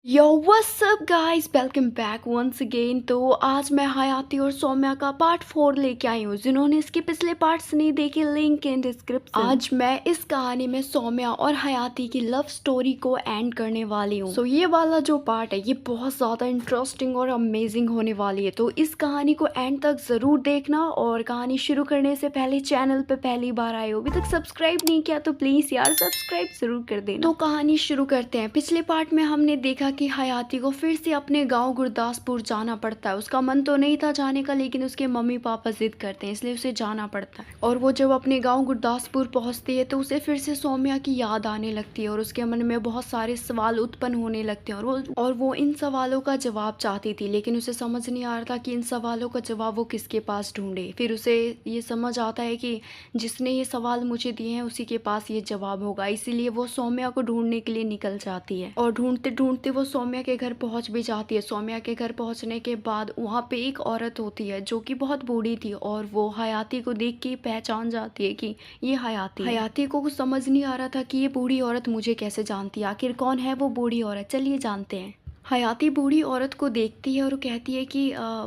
यो what's up guys, welcome back once again. तो आज मैं हयाती और सौम्या का पार्ट 4 लेके आई हूँ। जिन्होंने इसके पिछले पार्ट्स नहीं देखे, लिंक इन डिस्क्रिप्शन। आज मैं इस कहानी में सौम्या और हयाती की लव स्टोरी को एंड करने वाली हूँ। ये वाला जो पार्ट है ये बहुत ज़्यादा इंटरेस्टिंग और अमेजिंग होने वाली है, तो इस कहानी को एंड तक ज़रूर देखना। और कहानी शुरू करने से पहले चैनल पे पहली बार आए हो, अभी तक सब्सक्राइब नहीं किया तो प्लीज़ यार सब्सक्राइब ज़रूर कर देना। तो कहानी शुरू करते हैं। पिछले पार्ट में हमने देखा कि हयाती को फिर से अपने गांव गुरदासपुर जाना पड़ता है। उसका मन तो नहीं था जाने का, लेकिन उसके मम्मी पापा जिद करते हैं, इसलिए उसे जाना पड़ता है। और वो जब अपने गांव गुरदासपुर पहुंचती है तो उसे फिर से सौम्या की याद आने लगती है और उसके मन में बहुत सारे सवाल उत्पन्न होने लगते हैं। और वो इन सवालों का जवाब चाहती थी, लेकिन उसे समझ नहीं आ रहा था कि इन सवालों का जवाब वो किसके पास ढूंढे। फिर उसे ये समझ आता है कि जिसने ये सवाल मुझे दिए हैं उसी के पास ये जवाब होगा, इसीलिए वो सौम्या को ढूंढने के लिए निकल जाती है। और ढूंढते ढूंढते वो सौम्या के घर पहुंच भी जाती है। सौम्या के घर पहुंचने के बाद वहां पे एक औरत होती है जो कि बहुत बूढ़ी थी, और वो हयाती को देख के पहचान जाती है कि ये हयाती है। हयाती को कुछ समझ नहीं आ रहा था कि ये बूढ़ी औरत मुझे कैसे जानती है, आखिर कौन है वो बूढ़ी औरत, चलिए जानते हैं। हयाती बूढ़ी औरत को देखती है और कहती है कि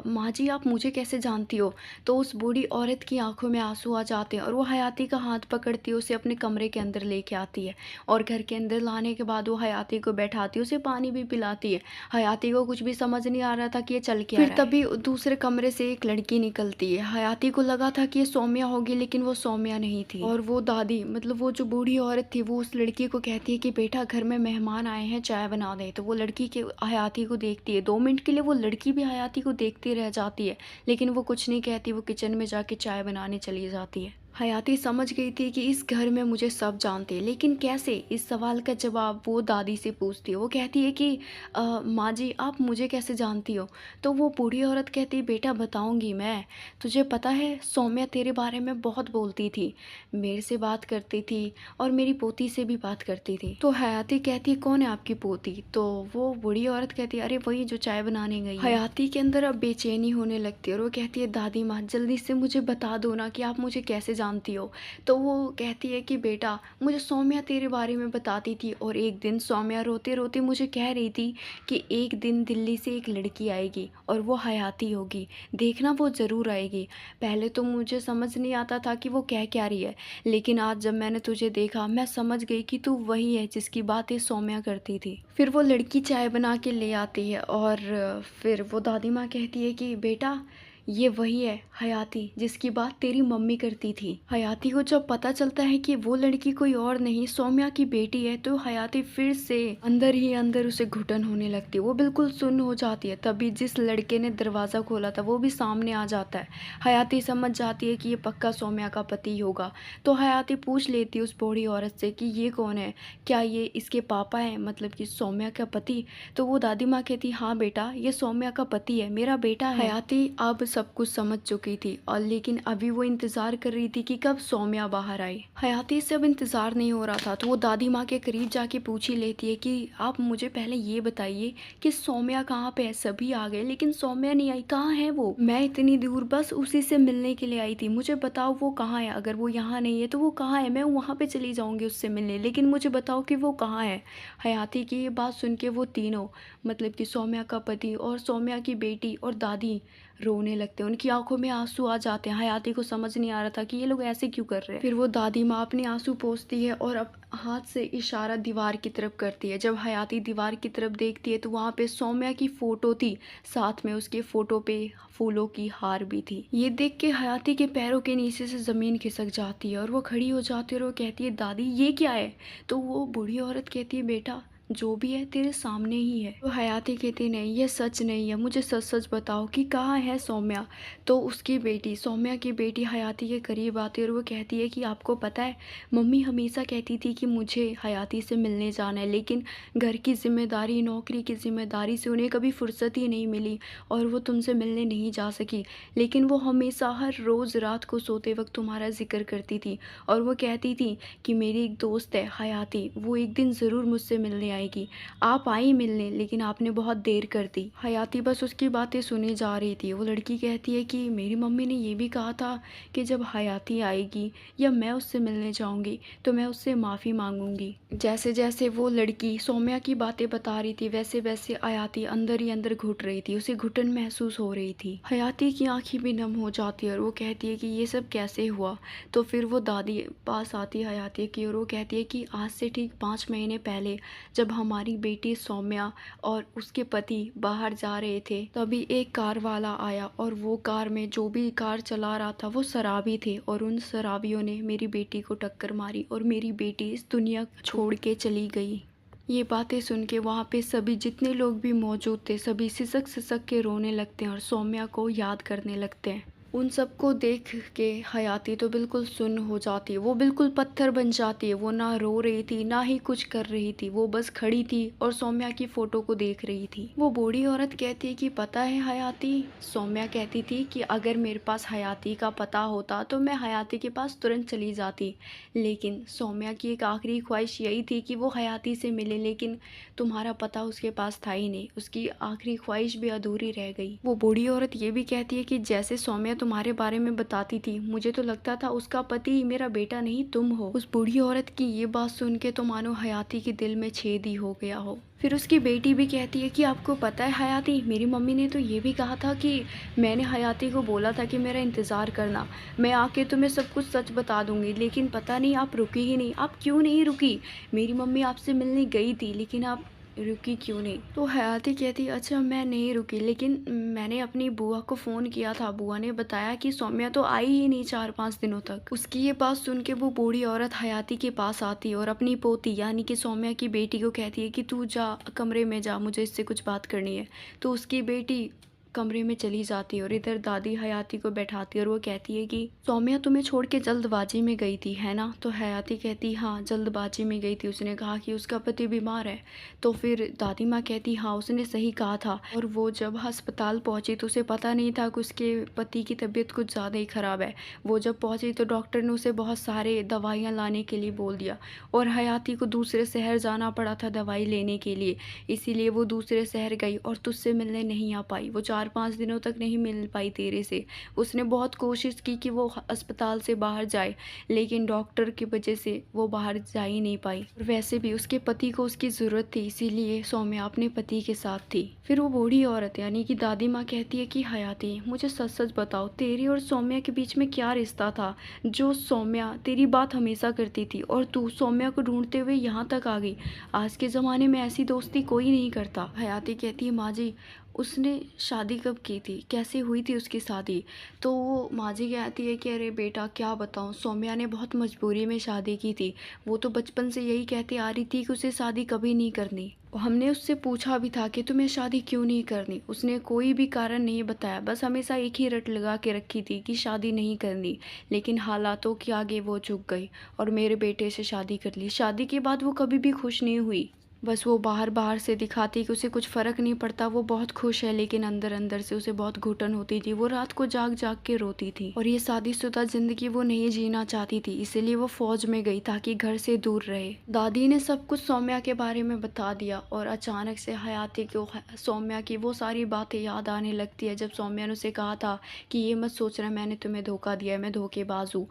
माँ जी आप मुझे कैसे जानती हो। तो उस बूढ़ी औरत की आंखों में आंसू आ जाते हैं और वो हयाती का हाथ पकड़ती है, उसे अपने कमरे के अंदर लेके आती है। और घर के अंदर लाने के बाद वो हयाती को बैठाती है, उसे पानी भी पिलाती है। हयाती को कुछ भी समझ नहीं आ रहा था कि ये चल क्या रहा है। फिर तभी दूसरे कमरे से एक लड़की निकलती है। हयाती को लगा था कि ये सौम्या होगी, लेकिन वो सौम्या नहीं थी। और वो दादी मतलब वो जो बूढ़ी औरत थी वो उस लड़की को कहती है कि बेटा घर में मेहमान आए हैं, चाय बना दे। तो वो लड़की के हयाती को देखती है। 2 मिनट के लिए वो लड़की भी हयाती को देखती रह जाती है, लेकिन वो कुछ नहीं कहती। वो किचन में जाके चाय बनाने चली जाती है। हयाती समझ गई थी कि इस घर में मुझे सब जानते हैं, लेकिन कैसे, इस सवाल का जवाब वो दादी से पूछती है। वो कहती है कि माँ जी आप मुझे कैसे जानती हो। तो वो बूढ़ी औरत कहती है बेटा बताऊंगी मैं। तुझे पता है सौम्या तेरे बारे में बहुत बोलती थी, मेरे से बात करती थी और मेरी पोती से भी बात करती थी। तो हयाती कहती है कौन है आपकी पोती। तो वो बूढ़ी औरत कहती है अरे वही जो चाय बनाने गई है। हयाती के अंदर अब बेचैनी होने लगती है और वो कहती है दादी माँ जल्दी से मुझे बता दो ना कि आप मुझे कैसे जानती हो। तो वो कहती है कि बेटा मुझे सौम्या तेरे बारे में बताती थी, और एक दिन सौम्या रोते रोते मुझे कह रही थी कि एक दिन दिल्ली से एक लड़की आएगी और वो हयाती होगी, देखना वो ज़रूर आएगी। पहले तो मुझे समझ नहीं आता था कि वो कह क्या रही है, लेकिन आज जब मैंने तुझे देखा मैं समझ गई कि तू वही है जिसकी बातें सौम्या करती थी। फिर वो लड़की चाय बना के ले आती है और फिर वो दादी माँ कहती है कि बेटा ये वही है हयाती जिसकी बात तेरी मम्मी करती थी। हयाती को जब पता चलता है कि वो लड़की कोई और नहीं सौम्या की बेटी है, तो हयाती फिर से अंदर ही अंदर उसे घुटन होने लगती है। वो बिल्कुल सुन्न हो जाती है। तभी जिस लड़के ने दरवाज़ा खोला था वो भी सामने आ जाता है। हयाती समझ जाती है कि ये पक्का सौम्या का पति होगा। तो हयाती पूछ लेती है उस बूढ़ी औरत से कि ये कौन है, क्या ये इसके पापा हैं, मतलब कि सौम्या का पति। तो वो दादी माँ कहती हाँ बेटा ये सौम्या का पति है, मेरा बेटा है। हयाती अब सब कुछ समझ चुकी थी, और लेकिन अभी वो इंतजार कर रही थी कि कब सौम्या बाहर आए। हयाती से अब इंतजार नहीं हो रहा था, तो वो दादी माँ के करीब जाके पूछ ही लेती है कि आप मुझे पहले ये बताइए कि सौम्या कहाँ पे है। सभी आ गए लेकिन सौम्या नहीं आई, कहाँ है वो। मैं इतनी दूर बस उसी से मिलने के लिए आई थी, मुझे बताओ वो कहाँ है। अगर वो यहाँ नहीं है तो वो कहाँ है, मैं वहाँ पे चली जाऊँगी उससे मिलने, लेकिन मुझे बताओ कि वो कहाँ है। हयाती की ये बात सुन के वो तीनों मतलब कि सौम्या का पति और सौम्या की बेटी और दादी रोने लगते हैं। उनकी आंखों में आंसू आ जाते हैं। हयाती को समझ नहीं आ रहा था कि ये लोग ऐसे क्यों कर रहे हैं। फिर वो दादी माँ अपने आंसू पोंछती है और अब हाथ से इशारा दीवार की तरफ करती है। जब हयाती दीवार की तरफ देखती है तो वहाँ पे सौम्या की फोटो थी, साथ में उसके फोटो पे फूलों की हार भी थी। ये देख के हयाती के पैरों के नीचे से जमीन खिसक जाती है और वो खड़ी हो जाती है और वो कहती है दादी ये क्या है। तो वो बूढ़ी औरत कहती है बेटा जो भी है तेरे सामने ही है। तो हयाती कहती नहीं ये सच नहीं है, मुझे सच सच बताओ कि कहाँ है सौम्या। तो उसकी बेटी सौम्या की बेटी हयाती के करीब आती है और वो कहती है कि आपको पता है मम्मी हमेशा कहती थी कि मुझे हयाती से मिलने जाना है, लेकिन घर की जिम्मेदारी नौकरी की जिम्मेदारी से उन्हें कभी फुर्सत ही नहीं मिली और वो तुमसे मिलने नहीं जा सकी। लेकिन वो हमेशा हर रोज़ रात को सोते वक्त तुम्हारा जिक्र करती थी और वो कहती थी कि मेरी एक दोस्त है हयाती, वो एक दिन ज़रूर मुझसे मिलने आएगी, आप आई मिलने लेकिन आपने बहुत देर कर दी। हयाती बस उसकी बातें सुनी जा रही थी। वो लड़की कहती है कि मेरी मम्मी ने ये भी कहा था कि जब हयाती आएगी या मैं उससे मिलने जाऊंगी तो मैं उससे माफ़ी मांगूंगी। जैसे जैसे वो लड़की सौम्या की बातें बता रही थी वैसे वैसे हयाती अंदर ही अंदर घुट रही थी, उसे घुटन महसूस हो रही थी। हयाती की आंखें भी नम हो जाती है और वो कहती है कि ये सब कैसे हुआ। तो फिर वो दादी पास आती है हयाती की और वो कहती है कि आज से ठीक 5 महीने पहले जब हमारी बेटी सौम्या और उसके पति बाहर जा रहे थे तभी एक कार वाला आया और वो कार में जो भी कार चला रहा था वो शराबी थे और उन शराबियों ने मेरी बेटी को टक्कर मारी और मेरी बेटी इस दुनिया छोड़ के चली गई। ये बातें सुन के वहाँ पे सभी जितने लोग भी मौजूद थे सभी सिसक सिसक के रोने लगते हैं और सौम्या को याद करने लगते हैं। उन सबको देख के हयाती तो बिल्कुल सुन्न हो जाती है, वो बिल्कुल पत्थर बन जाती है। वो ना रो रही थी ना ही कुछ कर रही थी, वो बस खड़ी थी और सौम्या की फ़ोटो को देख रही थी। वो बूढ़ी औरत कहती है कि पता है हयाती, सौम्या कहती थी कि अगर मेरे पास हयाती का पता होता तो मैं हयाती के पास तुरंत चली जाती, लेकिन सौम्या की एक आखिरी ख्वाहिश यही थी कि वो हयाती से मिले, लेकिन तुम्हारा पता उसके पास था ही नहीं, उसकी आखिरी ख्वाहिश भी अधूरी रह गई। वो बूढ़ी औरत ये भी कहती है कि जैसे सौम्या तुम्हारे बारे में बताती थी मुझे तो लगता था उसका पति मेरा बेटा नहीं तुम हो। उस बूढ़ी औरत की ये बात सुन के तो मानो हयाती के दिल में छेद ही हो गया हो। फिर उसकी बेटी भी कहती है कि आपको पता है हयाती, मेरी मम्मी ने तो ये भी कहा था कि मैंने हयाती को बोला था कि मेरा इंतज़ार करना, मैं आके तुम्हें सब कुछ सच बता दूंगी, लेकिन पता नहीं आप रुकी ही नहीं। आप क्यों नहीं रुकी? मेरी मम्मी आपसे मिलने गई थी लेकिन आप रुकी क्यों नहीं? तो हयाती कहती अच्छा मैं नहीं रुकी, लेकिन मैंने अपनी बुआ को फ़ोन किया था, बुआ ने बताया कि सौम्या तो आई ही नहीं 4-5 दिनों तक। उसकी ये बात सुन के वो बूढ़ी औरत हयाती के पास आती है और अपनी पोती यानी कि सौम्या की बेटी को कहती है कि तू जा कमरे में जा, मुझे इससे कुछ बात करनी है। तो उसकी बेटी कमरे में चली जाती है और इधर दादी हयाती को बैठाती है और वो कहती है कि सौम्या तुम्हें छोड़ के जल्दबाजी में गई थी है ना? तो हयाती कहती हाँ जल्दबाजी में गई थी, उसने कहा कि उसका पति बीमार है। तो फिर दादी माँ कहती हाँ उसने सही कहा था, और वो जब अस्पताल पहुंची तो उसे पता नहीं था कि उसके पति की तबीयत कुछ ज़्यादा ही ख़राब है। वो जब पहुंची तो डॉक्टर ने उसे बहुत सारे दवाइयाँ लाने के लिए बोल दिया और हयाती को दूसरे शहर जाना पड़ा था दवाई लेने के लिए, इसीलिए वो दूसरे शहर गई और तुझसे मिलने नहीं आ पाई। वो 4-5 दिनों तक नहीं मिल पाई तेरे से। उसने बहुत कोशिश की कि वो अस्पताल से बाहर जाए, लेकिन डॉक्टर की वजह से वो बाहर जा ही नहीं पाई। और वैसे भी उसके पति को उसकी ज़रूरत थी, इसीलिए सौम्या अपने पति के साथ थी। फिर वो बूढ़ी औरत यानी कि दादी माँ कहती है कि हयाती मुझे सच सच बताओ, तेरी और सौम्या के बीच में क्या रिश्ता था जो सौम्या तेरी बात हमेशा करती थी और तू सौम्या को ढूंढते हुए यहाँ तक आ गई? आज के ज़माने में ऐसी दोस्ती कोई नहीं करता। हयाती कहती है माँ जी, उसने शादी कब की थी, कैसे हुई थी उसकी शादी? तो वो माँ जी कहती है कि अरे बेटा क्या बताऊँ, सौम्या ने बहुत मजबूरी में शादी की थी। वो तो बचपन से यही कहती आ रही थी कि उसे शादी कभी नहीं करनी। हमने उससे पूछा भी था कि तुम्हें शादी क्यों नहीं करनी, उसने कोई भी कारण नहीं बताया, बस हमेशा एक ही रट लगा के रखी थी कि शादी नहीं करनी। लेकिन हालातों के आगे वो झुक गई और मेरे बेटे से शादी कर ली। शादी के बाद वो कभी भी खुश नहीं हुई, बस वो बाहर बाहर से दिखाती कि उसे कुछ फ़र्क नहीं पड़ता, वो बहुत खुश है, लेकिन अंदर अंदर से उसे बहुत घुटन होती थी। वो रात को जाग जाग के रोती थी और ये शादीशुदा ज़िंदगी वो नहीं जीना चाहती थी, इसीलिए वो फ़ौज में गई ताकि घर से दूर रहे। दादी ने सब कुछ सौम्या के बारे में बता दिया और अचानक से हयाती को सौम्या की वो सारी बातें याद आने लगती है जब सौम्या ने उसे कहा था कि ये मत सोचना मैंने तुम्हें धोखा दिया है, मैं धोखेबाज हूँ,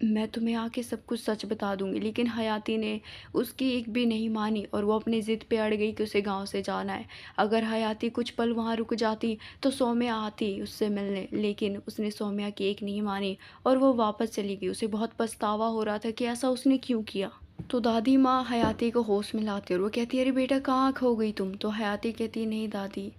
मैं तुम्हें आके सब कुछ सच बता दूंगी। लेकिन हयाती ने उसकी एक भी नहीं मानी और वो अपनी ज़िद पे अड़ गई कि उसे गांव से जाना है। अगर हयाती कुछ पल वहाँ रुक जाती तो सौम्या आती उससे मिलने, लेकिन उसने सौम्या की एक नहीं मानी और वो वापस चली गई। उसे बहुत पछतावा हो रहा था कि ऐसा उसने क्यों किया। तो दादी माँ हयाती को होश में लाती और वो कहती है अरे बेटा कहाँ खो गई तुम? तो हयाती कहती नहीं दादी,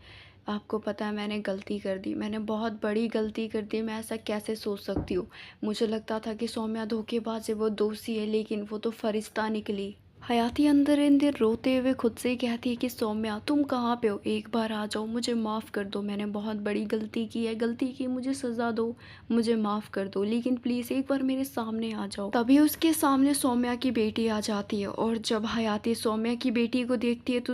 आपको पता है मैंने गलती कर दी, मैंने बहुत बड़ी गलती कर दी, मैं ऐसा कैसे सोच सकती हूँ? मुझे लगता था कि सौम्या धोखेबाज है, वो दोषी है, लेकिन वो तो फरिश्ता निकली। हयाती अंदर अंदर रोते हुए खुद से ही कहती है कि सौम्या तुम कहाँ पे हो, एक बार आ जाओ, मुझे माफ़ कर दो, मैंने बहुत बड़ी गलती की है, गलती की मुझे सज़ा दो, मुझे माफ़ कर दो, लेकिन प्लीज़ एक बार मेरे सामने आ जाओ। तभी उसके सामने सौम्या की बेटी आ जाती है और जब हयाती सौम्या की बेटी को देखती है तो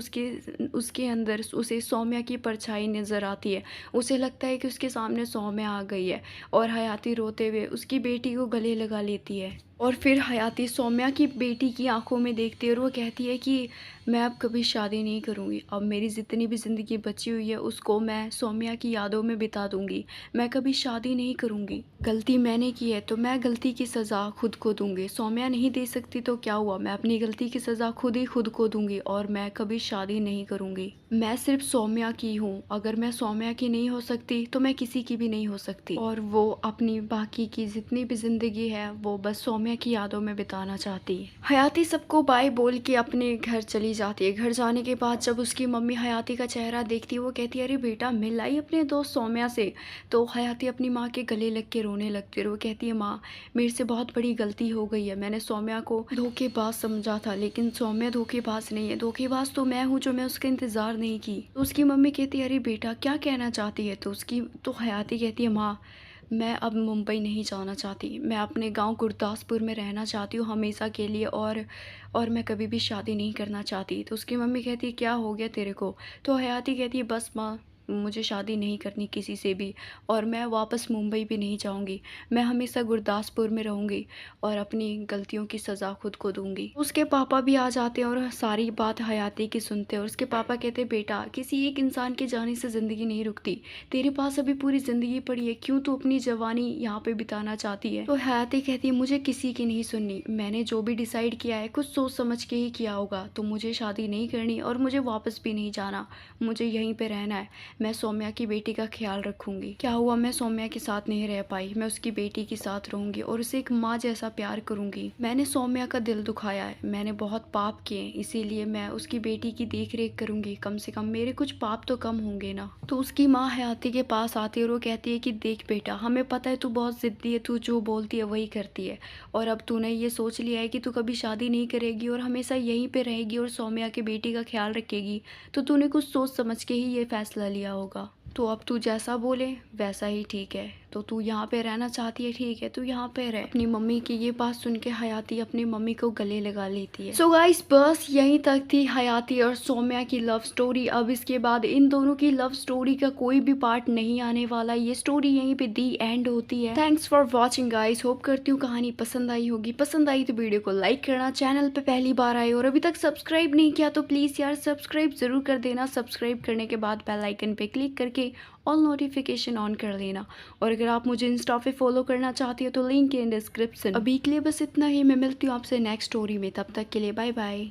उसके अंदर उसे सौम्या की परछाई नज़र आती है। उसे लगता है कि उसके सामने सौम्या आ गई है और हयाती रोते हुए उसकी बेटी को गले लगा लेती है। और फिर हयाती सौम्या की बेटी की आंखों में देखती है और वो कहती है कि मैं अब कभी शादी नहीं करूँगी। अब मेरी जितनी भी ज़िंदगी बची हुई है उसको मैं सौम्या की यादों में बिता दूँगी। मैं कभी शादी नहीं करूँगी। गलती मैंने की है तो मैं गलती की सज़ा खुद को दूँगी। सौम्या नहीं दे सकती तो क्या हुआ, मैं अपनी गलती की सज़ा खुद ही खुद को दूँगी और मैं कभी शादी नहीं करूँगी। मैं सिर्फ़ सौम्या की हूँ। अगर मैं सौम्या की नहीं हो सकती तो मैं किसी की भी नहीं हो सकती। और वो अपनी बाकी की जितनी भी ज़िंदगी है वो बस सौम्या की यादों में बिताना चाहती है। हयाती सबको बाय बोल के अपने घर चली जाती है। घर जाने के बाद जब उसकी मम्मी हयाती का चेहरा देखती है वो कहती है अरे बेटा मिल आई अपने दोस्त सौम्या से। तो हयाती अपनी माँ के गले लग के रोने लगती है और वो कहती है माँ मेरे से बहुत बड़ी गलती हो गई है। मैंने सौम्या को धोखेबाज समझा था लेकिन सौम्या धोखेबाज नहीं है। धोखेबाज तो मैं हूँ जो मैं उसका इंतज़ार नहीं की। तो उसकी मम्मी कहती है अरे बेटा क्या कहना चाहती है। तो हयाती कहती है माँ मैं अब मुंबई नहीं जाना चाहती। मैं अपने गांव गुरदासपुर में रहना चाहती हूँ हमेशा के लिए और मैं कभी भी शादी नहीं करना चाहती। तो उसकी मम्मी कहती है क्या हो गया तेरे को। तो हयाती कहती है बस माँ मुझे शादी नहीं करनी किसी से भी और मैं वापस मुंबई भी नहीं जाऊंगी। मैं हमेशा गुरदासपुर में रहूंगी और अपनी गलतियों की सज़ा खुद को दूंगी। उसके पापा भी आ जाते हैं और सारी बात हयाती की सुनते हैं और उसके पापा कहते हैं बेटा किसी एक इंसान के जाने से ज़िंदगी नहीं रुकती। तेरे पास अभी पूरी ज़िंदगी पड़ी है, क्यों तू अपनी जवानी यहाँ पे बिताना चाहती है। तो हयाती कहती है मुझे किसी की नहीं सुननी। मैंने जो भी डिसाइड किया है कुछ सोच समझ के ही किया होगा। तो मुझे शादी नहीं करनी और मुझे वापस भी नहीं जाना। मुझे यहीं पे रहना है। मैं सौम्या की बेटी का ख्याल रखूंगी। क्या हुआ मैं सौम्या के साथ नहीं रह पाई, मैं उसकी बेटी के साथ रहूंगी और उसे एक माँ जैसा प्यार करूंगी। मैंने सौम्या का दिल दुखाया है, मैंने बहुत पाप किए, इसीलिए मैं उसकी बेटी की देख रेख करूंगी। कम से कम मेरे कुछ पाप तो कम होंगे ना। तो उसकी माँ हयाती के पास आती है और वो कहती है कि देख बेटा हमें पता है तू बहुत जिद्दी है, तू जो बोलती है वही करती है और अब तूने ये सोच लिया है कि तू कभी शादी नहीं करेगी और हमेशा यहीं पे रहेगी और सौम्या की बेटी का ख्याल रखेगी। तो तूने कुछ सोच समझ के ही ये फैसला लिया होगा। तो अब तू जैसा बोले वैसा ही ठीक है। तो तू यहाँ पे रहना चाहती है, ठीक है तू यहाँ पे रह। अपनी मम्मी की ये बात सुन के हयाती अपनी मम्मी को गले लगा लेती है। सो गाइस बस यहीं तक थी हयाती और सौम्या की लव स्टोरी। अब इसके बाद इन दोनों की लव स्टोरी का कोई भी पार्ट नहीं आने वाला। ये स्टोरी यहीं पे दी एंड होती है। Thanks for watching guys. Hope करती हूँ कहानी पसंद आई होगी। पसंद आई तो वीडियो को लाइक करना, चैनल पे पहली बार आए और अभी तक सब्सक्राइब नहीं किया तो प्लीज यार सब्सक्राइब जरूर कर देना। सब्सक्राइब करने के बाद बेल आइकन पे क्लिक करके ऑल नोटिफिकेशन ऑन कर लेना। और अगर आप मुझे इंस्टा पे फॉलो करना चाहती हो तो लिंक इन डिस्क्रिप्शन। अभी के लिए बस इतना ही। मैं मिलती हूँ आपसे नेक्स्ट स्टोरी में, तब तक के लिए बाय बाय।